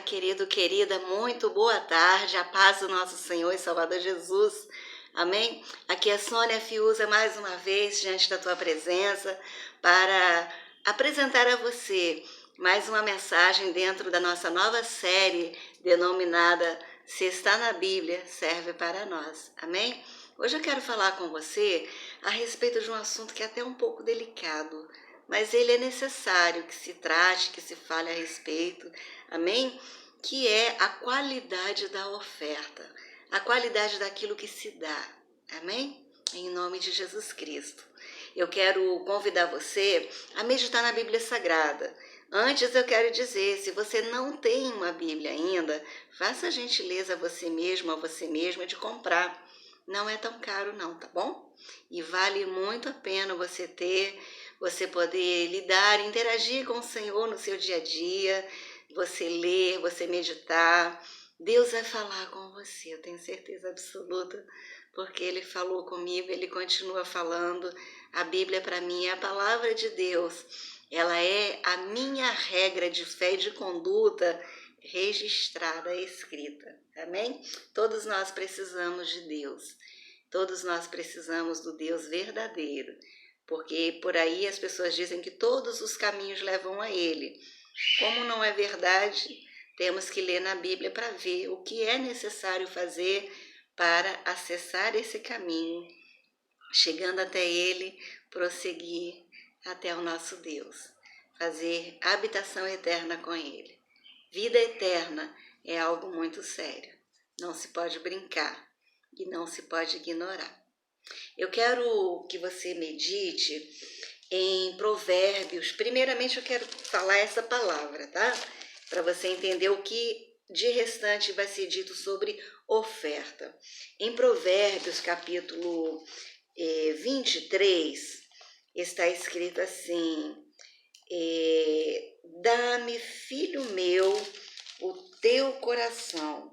querido, querida, muito boa tarde, a paz do nosso Senhor e Salvador Jesus, amém? Aqui é Sônia Fiuza mais uma vez diante da tua presença para apresentar a você mais uma mensagem dentro da nossa nova série denominada Se Está na Bíblia, Serve para Nós, amém? Hoje eu quero falar com você a respeito de um assunto que é até um pouco delicado, mas ele é necessário que se trate, que se fale a respeito, amém? Que é a qualidade da oferta, a qualidade daquilo que se dá, amém? Em nome de Jesus Cristo. Eu quero convidar você a meditar na Bíblia Sagrada. Antes eu quero dizer, se você não tem uma Bíblia ainda, faça a gentileza a você mesmo, a você mesma de comprar. Não é tão caro não, tá bom? E vale muito a pena você ter, você poder lidar, interagir com o Senhor no seu dia a dia, você ler, você meditar. Deus vai falar com você, eu tenho certeza absoluta, porque Ele falou comigo, Ele continua falando. A Bíblia para mim é a palavra de Deus. Ela é a minha regra de fé e de conduta registrada, escrita. Amém? Todos nós precisamos de Deus. Todos nós precisamos do Deus verdadeiro, porque por aí as pessoas dizem que todos os caminhos levam a Ele. Como não é verdade, temos que ler na Bíblia para ver o que é necessário fazer para acessar esse caminho, chegando até Ele, prosseguir até o nosso Deus, fazer habitação eterna com Ele. Vida eterna é algo muito sério, não se pode brincar e não se pode ignorar. Eu quero que você medite em Provérbios. Primeiramente eu quero falar essa palavra, tá? Para você entender o que de restante vai ser dito sobre oferta. Em Provérbios, capítulo 23, está escrito assim: dá-me, filho meu, o teu coração.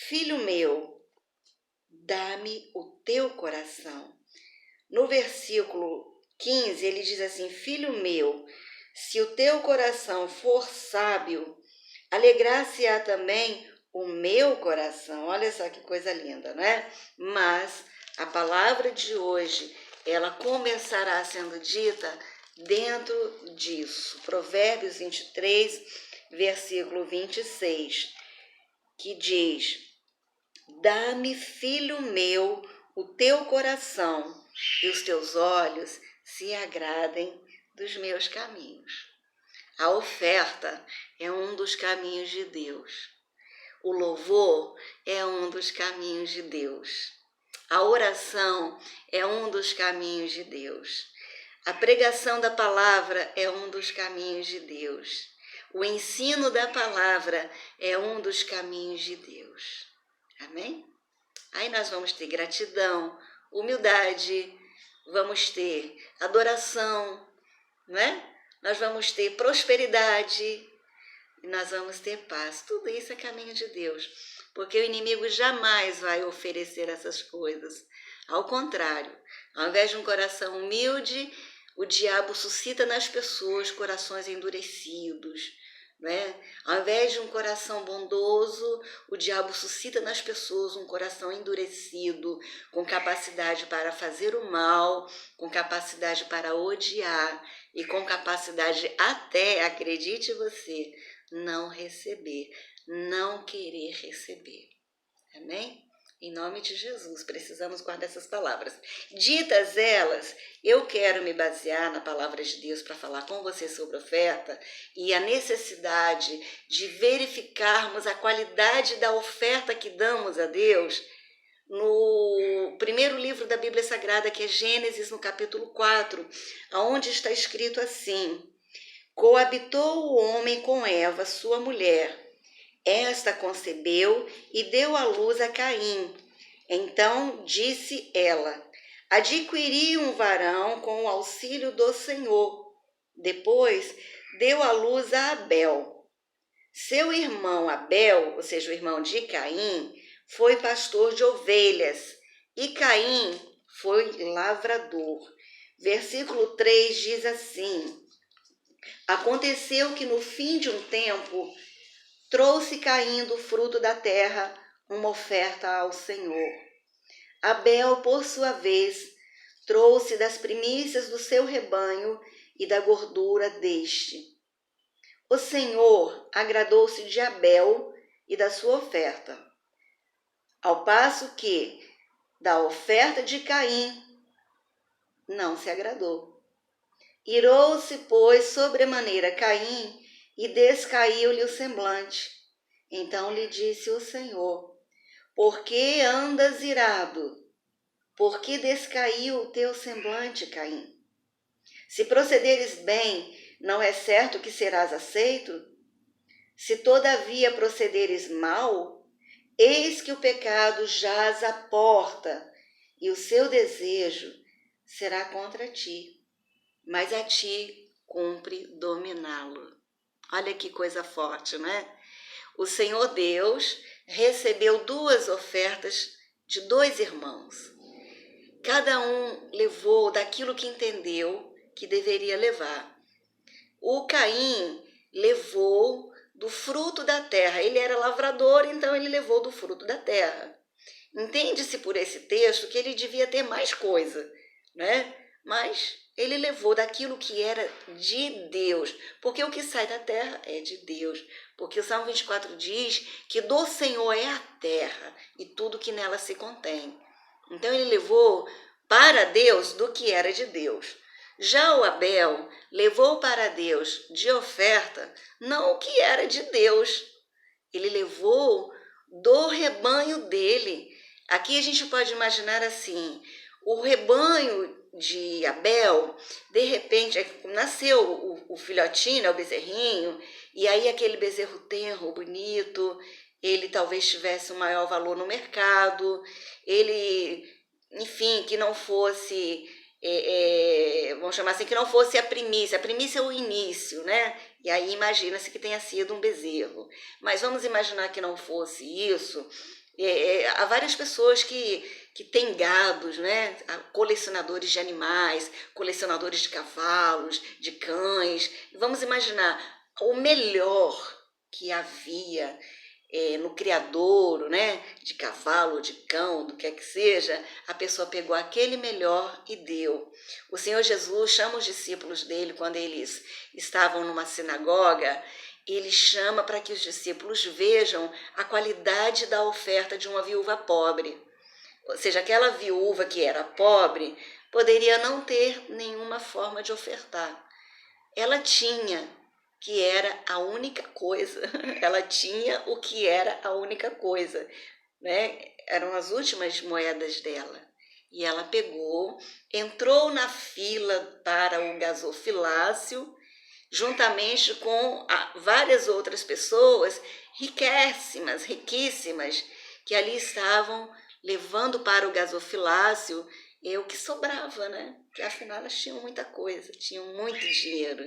Filho meu, dá-me o teu coração. No versículo 15, ele diz assim: filho meu, se o teu coração for sábio, alegrar-se-á também o meu coração. Olha só que coisa linda, não é? Mas a palavra de hoje, ela começará sendo dita dentro disso. Provérbios 23, versículo 26, que diz: dá-me, filho meu, o teu coração, e os teus olhos se agradem dos meus caminhos. A oferta é um dos caminhos de Deus. O louvor é um dos caminhos de Deus. A oração é um dos caminhos de Deus. A pregação da palavra é um dos caminhos de Deus. O ensino da palavra é um dos caminhos de Deus. Amém? Aí nós vamos ter gratidão, humildade, vamos ter adoração, né? Nós vamos ter prosperidade e nós vamos ter paz. Tudo isso é caminho de Deus, porque o inimigo jamais vai oferecer essas coisas. Ao contrário, ao invés de um coração humilde, o diabo suscita nas pessoas corações endurecidos, né? Ao invés de um coração bondoso, o diabo suscita nas pessoas um coração endurecido, com capacidade para fazer o mal, com capacidade para odiar e com capacidade até, acredite você, não receber, não querer receber. Amém? Em nome de Jesus, precisamos guardar essas palavras. Ditas elas, eu quero me basear na palavra de Deus para falar com você sobre oferta e a necessidade de verificarmos a qualidade da oferta que damos a Deus no primeiro livro da Bíblia Sagrada, que é Gênesis, no capítulo 4, onde está escrito assim: coabitou o homem com Eva, sua mulher. Esta concebeu e deu à luz a Caim. Então disse ela: adquiri um varão com o auxílio do Senhor. Depois deu à luz a Abel. Seu irmão Abel, ou seja, o irmão de Caim, foi pastor de ovelhas e Caim foi lavrador. Versículo 3 diz assim: aconteceu que no fim de um tempo, trouxe Caim do fruto da terra uma oferta ao Senhor. Abel, por sua vez, trouxe das primícias do seu rebanho e da gordura deste. O Senhor agradou-se de Abel e da sua oferta, ao passo que da oferta de Caim não se agradou. Irou-se, pois, sobremaneira Caim, e descaiu-lhe o semblante. Então lhe disse o Senhor: por que andas irado? Por que descaiu o teu semblante, Caim? Se procederes bem, não é certo que serás aceito? Se todavia procederes mal, eis que o pecado jaz à porta, e o seu desejo será contra ti, mas a ti cumpre dominá-lo. Olha que coisa forte, né? O Senhor Deus recebeu 2 ofertas de 2 irmãos. Cada um levou daquilo que entendeu que deveria levar. O Caim levou do fruto da terra. Ele era lavrador, então ele levou do fruto da terra. Entende-se por esse texto que ele devia ter mais coisa, né? Mas ele levou daquilo que era de Deus, porque o que sai da terra é de Deus. Porque o Salmo 24 diz que do Senhor é a terra e tudo que nela se contém. Então ele levou para Deus do que era de Deus. Já o Abel levou para Deus de oferta não o que era de Deus. Ele levou do rebanho dele. Aqui a gente pode imaginar assim, o rebanho de Abel, de repente, nasceu o filhotinho, o bezerrinho, e aí aquele bezerro tenro, bonito, ele talvez tivesse um maior valor no mercado, ele, enfim, que não fosse, vamos chamar assim, que não fosse a primícia é o início, né? E aí imagina-se que tenha sido um bezerro. Mas vamos imaginar que não fosse isso. Há várias pessoas que têm gados, né? Colecionadores de animais, colecionadores de cavalos, de cães. Vamos imaginar o melhor que havia no criadouro, né? De cavalo, de cão, do que é que seja, a pessoa pegou aquele melhor e deu. O Senhor Jesus chama os discípulos dele quando eles estavam numa sinagoga. Ele chama para que os discípulos vejam a qualidade da oferta de uma viúva pobre. Ou seja, aquela viúva que era pobre poderia não ter nenhuma forma de ofertar. Ela tinha, que era a única coisa. Ela tinha o que era a única coisa, né? Eram as últimas moedas dela. E ela pegou, entrou na fila para o gasofilácio, juntamente com várias outras pessoas riquíssimas, que ali estavam levando para o gasofilácio o que sobrava, né? Porque afinal elas tinham muita coisa, tinham muito dinheiro.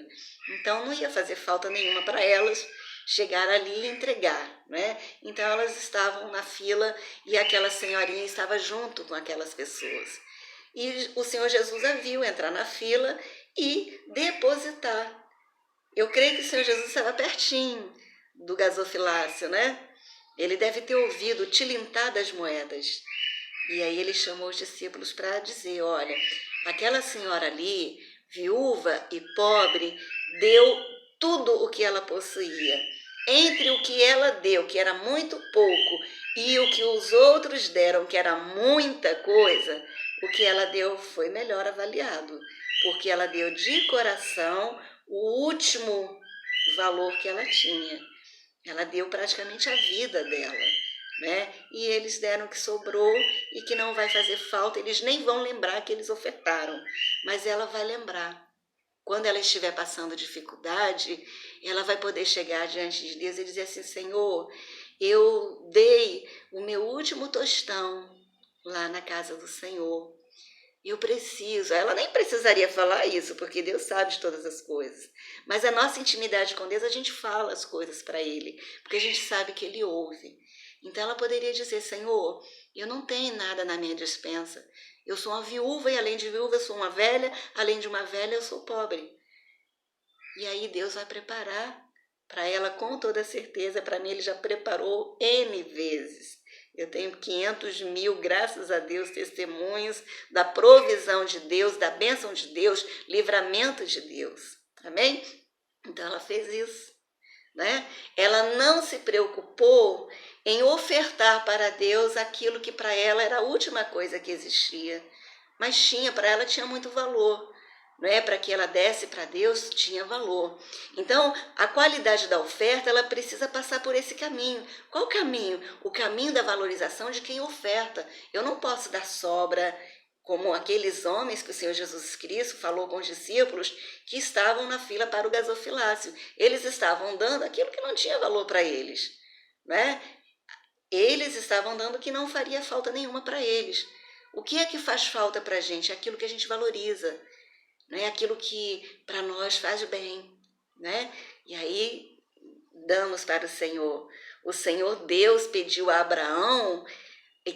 Então não ia fazer falta nenhuma para elas chegar ali e entregar, né? Então elas estavam na fila e aquela senhorinha estava junto com aquelas pessoas. E o Senhor Jesus a viu entrar na fila e depositar. Eu creio que o Senhor Jesus estava pertinho do gasofilácio, né? Ele deve ter ouvido o tilintar das moedas. E aí ele chamou os discípulos para dizer, olha, aquela senhora ali, viúva e pobre, deu tudo o que ela possuía. Entre o que ela deu, que era muito pouco, e o que os outros deram, que era muita coisa, o que ela deu foi melhor avaliado, porque ela deu de coração o último valor que ela tinha. Ela deu praticamente a vida dela, né? E eles deram o que sobrou e que não vai fazer falta. Eles nem vão lembrar que eles ofertaram, mas ela vai lembrar. Quando ela estiver passando dificuldade, ela vai poder chegar diante de Deus e dizer assim, Senhor, eu dei o meu último tostão lá na casa do Senhor. Eu preciso. Ela nem precisaria falar isso, porque Deus sabe de todas as coisas. Mas a nossa intimidade com Deus, a gente fala as coisas para Ele, porque a gente sabe que Ele ouve. Então ela poderia dizer, Senhor, eu não tenho nada na minha despensa. Eu sou uma viúva e além de viúva eu sou uma velha, além de uma velha eu sou pobre. E aí Deus vai preparar Para ela, com toda certeza, para mim ele já preparou N vezes. Eu tenho 500 mil, graças a Deus, testemunhos da provisão de Deus, da bênção de Deus, livramento de Deus. Amém? Então ela fez isso, né? Ela não se preocupou em ofertar para Deus aquilo que para ela era a última coisa que existia. Mas para ela tinha muito valor. Para que ela desse para Deus, tinha valor. Então, a qualidade da oferta, ela precisa passar por esse caminho. Qual caminho? O caminho da valorização de quem oferta. Eu não posso dar sobra, como aqueles homens que o Senhor Jesus Cristo falou com os discípulos que estavam na fila para o gasofilácio. Eles estavam dando aquilo que não tinha valor para eles, né? Eles estavam dando o que não faria falta nenhuma para eles. O que é que faz falta para a gente? É aquilo que a gente valoriza. Né? Aquilo que para nós faz bem, né? E aí damos para o Senhor. O Senhor Deus pediu a Abraão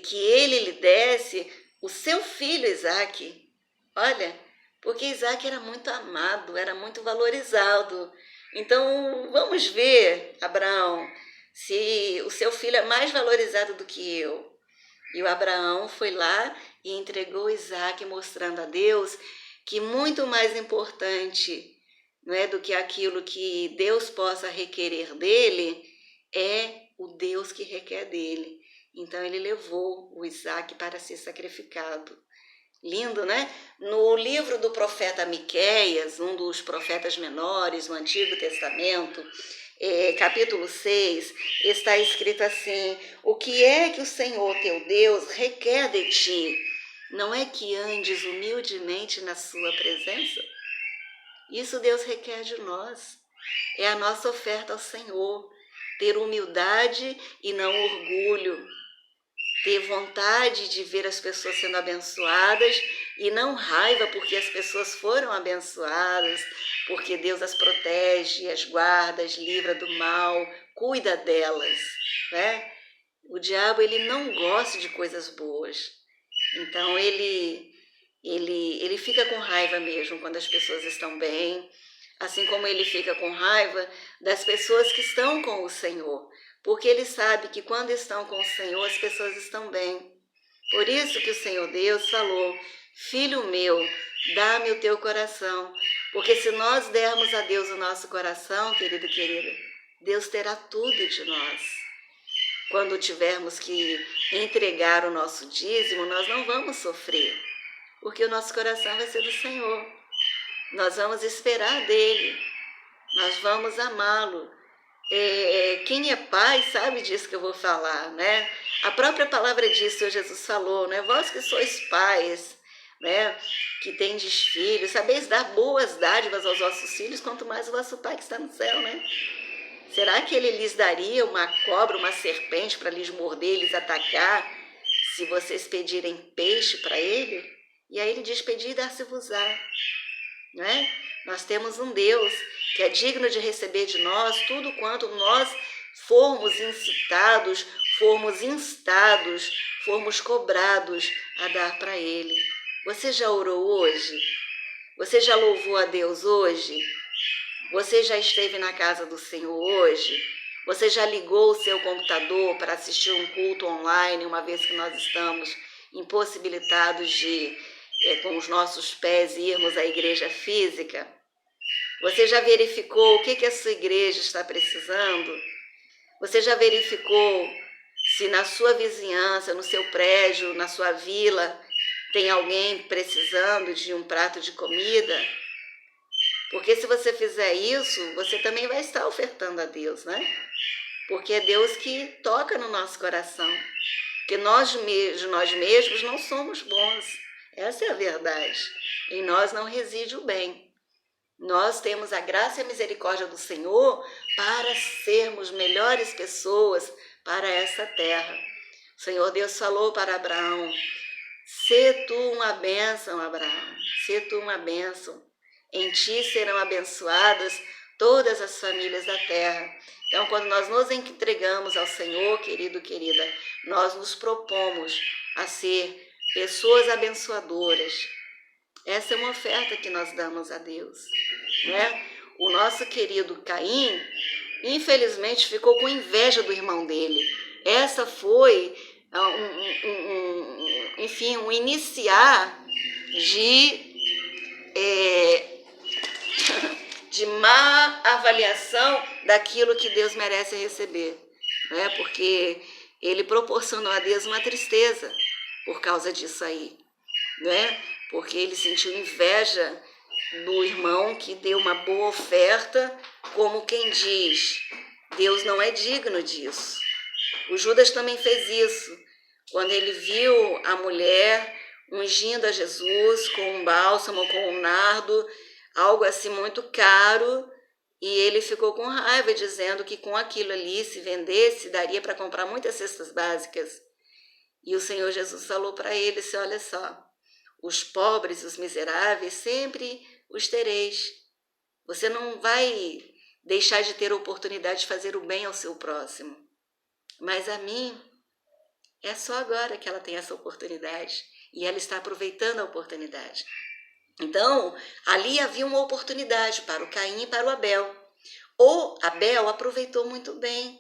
que ele lhe desse o seu filho Isaque. Olha, porque Isaque era muito amado, era muito valorizado. Então vamos ver, Abraão, se o seu filho é mais valorizado do que eu. E o Abraão foi lá e entregou Isaque, mostrando a Deus que muito mais importante, não é, do que aquilo que Deus possa requerer dele, é o Deus que requer dele. Então ele levou o Isaque para ser sacrificado. Lindo, né? No livro do profeta Miqueias, um dos profetas menores no Antigo Testamento, capítulo 6, está escrito assim: o que é que o Senhor teu Deus requer de ti? Não é que andes humildemente na sua presença? Isso Deus requer de nós. É a nossa oferta ao Senhor. Ter humildade e não orgulho. Ter vontade de ver as pessoas sendo abençoadas e não raiva porque as pessoas foram abençoadas, porque Deus as protege, as guarda, as livra do mal, cuida delas, né? O diabo, ele não gosta de coisas boas. Então ele fica com raiva mesmo quando as pessoas estão bem, assim como ele fica com raiva das pessoas que estão com o Senhor, porque ele sabe que quando estão com o Senhor as pessoas estão bem. Por isso que o Senhor Deus falou: filho meu, dá-me o teu coração, porque se nós dermos a Deus o nosso coração, querido e querida, Deus terá tudo de nós. Quando tivermos que entregar o nosso dízimo, nós não vamos sofrer, porque o nosso coração vai ser do Senhor. Nós vamos esperar dele, nós vamos amá-lo. Quem é pai sabe disso que eu vou falar, né? A própria palavra diz, o Senhor Jesus falou, né? Vós que sois pais, né? Que tendes filhos, sabeis dar boas dádivas aos vossos filhos, quanto mais o vosso Pai que está no céu, né? Será que ele lhes daria uma cobra, uma serpente para lhes morder, lhes atacar, se vocês pedirem peixe para ele? E aí ele diz: pedi e dar-se-vos-á. Não é? Nós temos um Deus que é digno de receber de nós tudo quanto nós formos incitados, formos instados, formos cobrados a dar para ele. Você já orou hoje? Você já louvou a Deus hoje? Você já esteve na casa do Senhor hoje? Você já ligou o seu computador para assistir um culto online, uma vez que nós estamos impossibilitados de, com os nossos pés, irmos à igreja física? Você já verificou o que a sua igreja está precisando? Você já verificou se na sua vizinhança, no seu prédio, na sua vila, tem alguém precisando de um prato de comida? Porque se você fizer isso, você também vai estar ofertando a Deus, né? Porque é Deus que toca no nosso coração. Porque nós mesmos não somos bons. Essa é a verdade. Em nós não reside o bem. Nós temos a graça e a misericórdia do Senhor para sermos melhores pessoas para essa terra. O Senhor Deus falou para Abraão: sê tu uma bênção, Abraão, sê tu uma bênção. Em ti serão abençoadas todas as famílias da terra. Então, quando nós nos entregamos ao Senhor, querido, querida, nós nos propomos a ser pessoas abençoadoras. Essa é uma oferta que nós damos a Deus, né? O nosso querido Caim, infelizmente ficou com inveja do irmão dele. Essa foi, enfim, um iniciar de má avaliação daquilo que Deus merece receber, né? Porque ele proporcionou a Deus uma tristeza por causa disso aí, né? Porque ele sentiu inveja do irmão que deu uma boa oferta, como quem diz, Deus não é digno disso. O Judas também fez isso, quando ele viu a mulher ungindo a Jesus com um bálsamo, com um nardo, algo assim muito caro, e ele ficou com raiva, dizendo que com aquilo ali, se vendesse, daria para comprar muitas cestas básicas. E o Senhor Jesus falou para ele, assim, olha só, os pobres, os miseráveis, sempre os tereis. Você não vai deixar de ter a oportunidade de fazer o bem ao seu próximo. Mas a mim, é só agora que ela tem essa oportunidade. E ela está aproveitando a oportunidade. Então, ali havia uma oportunidade para o Caim e para o Abel. O Abel aproveitou muito bem,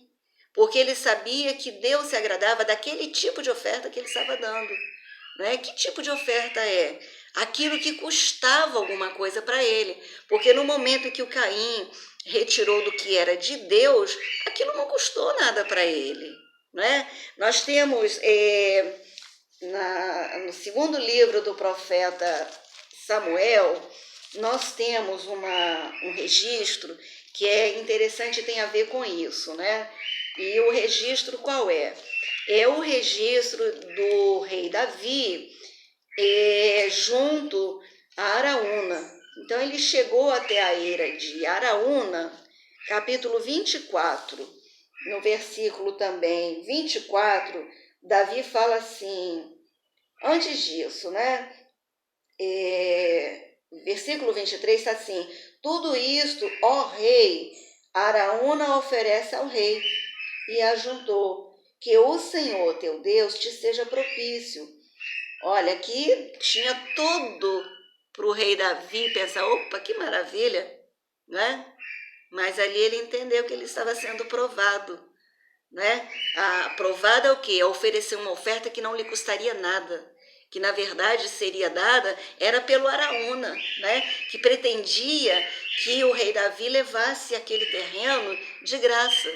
porque ele sabia que Deus se agradava daquele tipo de oferta que ele estava dando. Né? Que tipo de oferta é? Aquilo que custava alguma coisa para ele. Porque no momento que o Caim retirou do que era de Deus, aquilo não custou nada para ele. Né? Nós temos no segundo livro do profeta Samuel, nós temos um registro que é interessante e tem a ver com isso, né? E o registro qual é? É o registro do rei Davi junto a Araúna. Então ele chegou até a eira de Araúna, capítulo 24, no versículo também 24, Davi fala assim, antes disso, né? Versículo 23 está assim, tudo isto, ó rei, Araúna oferece ao rei, e ajuntou, que o Senhor teu Deus te seja propício. Olha, aqui tinha tudo para o rei Davi pensar, opa, que maravilha, né? Mas ali ele entendeu que ele estava sendo provado, né? Provado é o quê? É oferecer uma oferta que não lhe custaria nada, que na verdade seria dada, era pelo Araúna, né? Que pretendia que o rei Davi levasse aquele terreno de graça.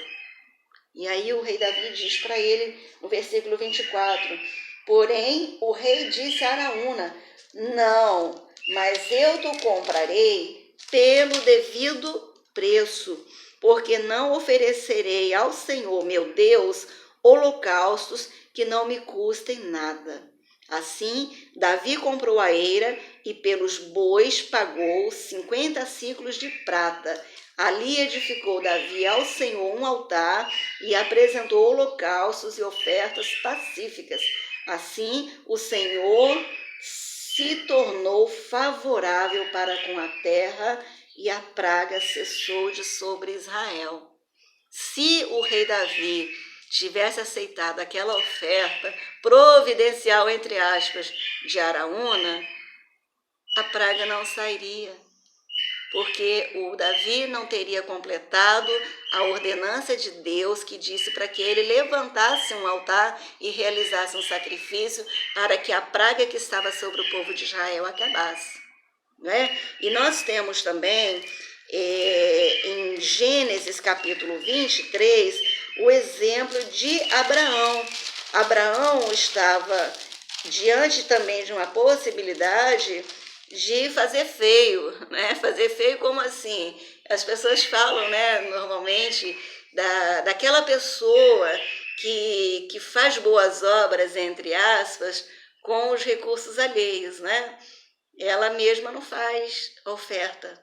E aí o rei Davi diz para ele, no versículo 24, porém o rei disse a Araúna, não, mas eu te comprarei pelo devido preço, porque não oferecerei ao Senhor, meu Deus, holocaustos que não me custem nada. Assim, Davi comprou a eira e pelos bois pagou 50 siclos de prata. Ali edificou Davi ao Senhor um altar e apresentou holocaustos e ofertas pacíficas. Assim, o Senhor se tornou favorável para com a terra e a praga cessou de sobre Israel. Se o rei Davi tivesse aceitado aquela oferta providencial, entre aspas, de Araúna, a praga não sairia, porque o Davi não teria completado a ordenança de Deus que disse para que ele levantasse um altar e realizasse um sacrifício para que a praga que estava sobre o povo de Israel acabasse. Né? E nós temos também, em Gênesis capítulo 23, o exemplo de Abraão. Abraão estava diante também de uma possibilidade de fazer feio, né? Fazer feio como assim? As pessoas falam, né, normalmente, daquela pessoa que faz boas obras, entre aspas, com os recursos alheios, né? Ela mesma não faz oferta.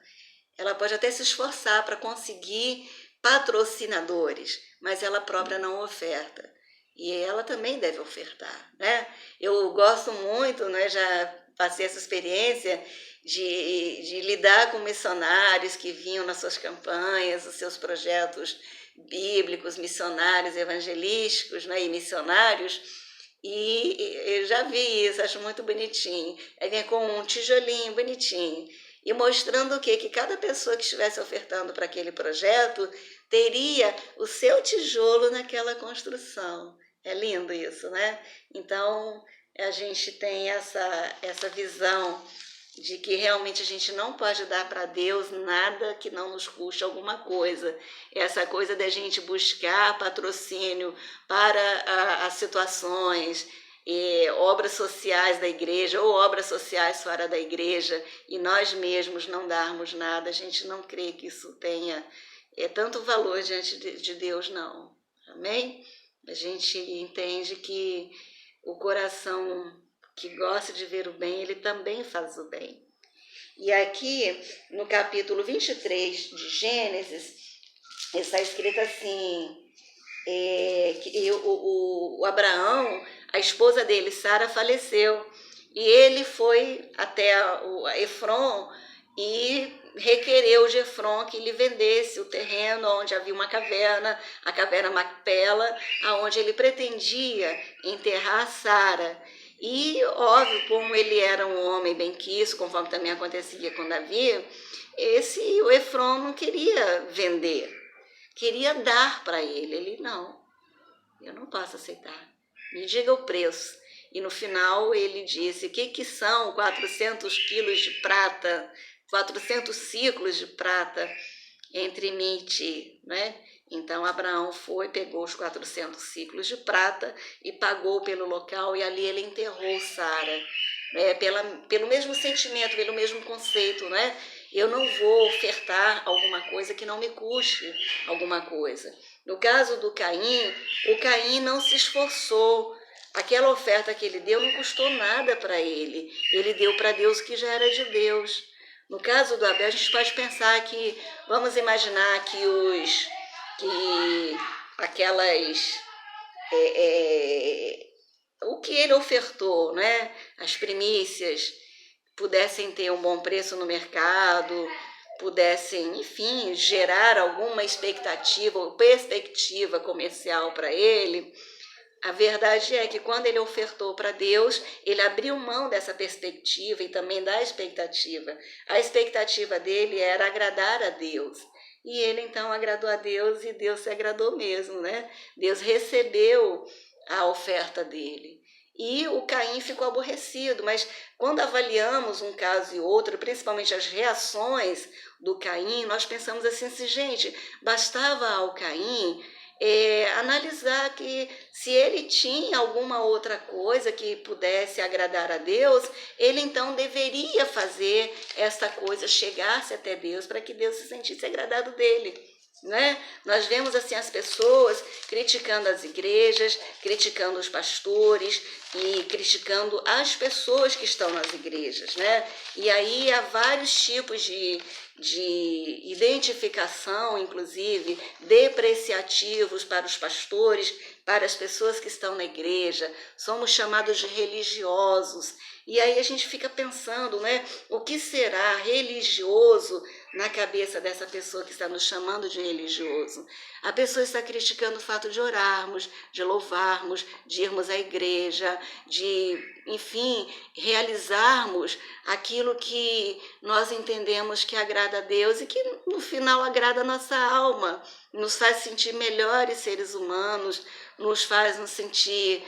Ela pode até se esforçar para conseguir patrocinadores, mas ela própria não oferta. E ela também deve ofertar, né? Eu gosto muito, né, já passei essa experiência de lidar com missionários que vinham nas suas campanhas, os seus projetos bíblicos, missionários, evangelísticos, né, e missionários, e eu já vi isso, acho muito bonitinho. Aí vem com um tijolinho bonitinho. e mostrando o quê? Que cada pessoa que estivesse ofertando para aquele projeto teria o seu tijolo naquela construção. É lindo isso, né? Então, a gente tem essa visão de que realmente a gente não pode dar para Deus nada que não nos custe alguma coisa. Essa coisa da gente buscar patrocínio para as situações, obras sociais da igreja ou obras sociais fora da igreja, e nós mesmos não darmos nada, a gente não crê que isso tenha tanto valor diante de Deus, não. Amém? A gente entende que o coração que gosta de ver o bem, ele também faz o bem. E aqui, no capítulo 23 de Gênesis, está escrito assim, que o Abraão, a esposa dele, Sara, faleceu, e ele foi até Efron e requereu de Efron que lhe vendesse o terreno onde havia uma caverna, a caverna Macpela, aonde ele pretendia enterrar Sara. E, óbvio, como ele era um homem benquisto, conforme também acontecia com Davi, o Efron não queria vender, queria dar para ele. Ele, não, eu não posso aceitar, me diga o preço. E no final ele disse, o que são 400 quilos de prata, 400 ciclos de prata entre mim e ti, né? Então Abraão foi, pegou os 400 ciclos de prata e pagou pelo local, e ali ele enterrou Sara, pelo mesmo sentimento, pelo mesmo conceito, né? Eu não vou ofertar alguma coisa que não me custe alguma coisa. No caso do Caim, o Caim não se esforçou. Aquela oferta que ele deu não custou nada para ele. Ele deu para Deus, que já era de Deus. No caso do Abel, a gente pode pensar que, vamos imaginar que o que ele ofertou, né? As primícias, pudessem ter um bom preço no mercado, pudessem, enfim, gerar alguma expectativa ou perspectiva comercial para ele. A verdade é que quando ele ofertou para Deus, ele abriu mão dessa perspectiva e também da expectativa. A expectativa dele era agradar a Deus. E ele então agradou a Deus, e Deus se agradou mesmo, né? Deus recebeu a oferta dele. E o Caim ficou aborrecido, mas quando avaliamos um caso e outro, principalmente as reações do Caim, nós pensamos assim, gente, bastava ao Caim analisar que se ele tinha alguma outra coisa que pudesse agradar a Deus, ele então deveria fazer esta coisa, chegar-se até Deus, para que Deus se sentisse agradado dele. Né? Nós vemos assim as pessoas criticando as igrejas, criticando os pastores e criticando as pessoas que estão nas igrejas, né? E aí há vários tipos de identificação, inclusive depreciativos para os pastores, para as pessoas que estão na igreja. Somos chamados de religiosos. E aí a gente fica pensando, né, o que será religioso na cabeça dessa pessoa que está nos chamando de religioso? A pessoa está criticando o fato de orarmos, de louvarmos, de irmos à igreja, de, enfim, realizarmos aquilo que nós entendemos que agrada a Deus e que no final agrada a nossa alma, nos faz sentir melhores seres humanos, nos faz nos sentir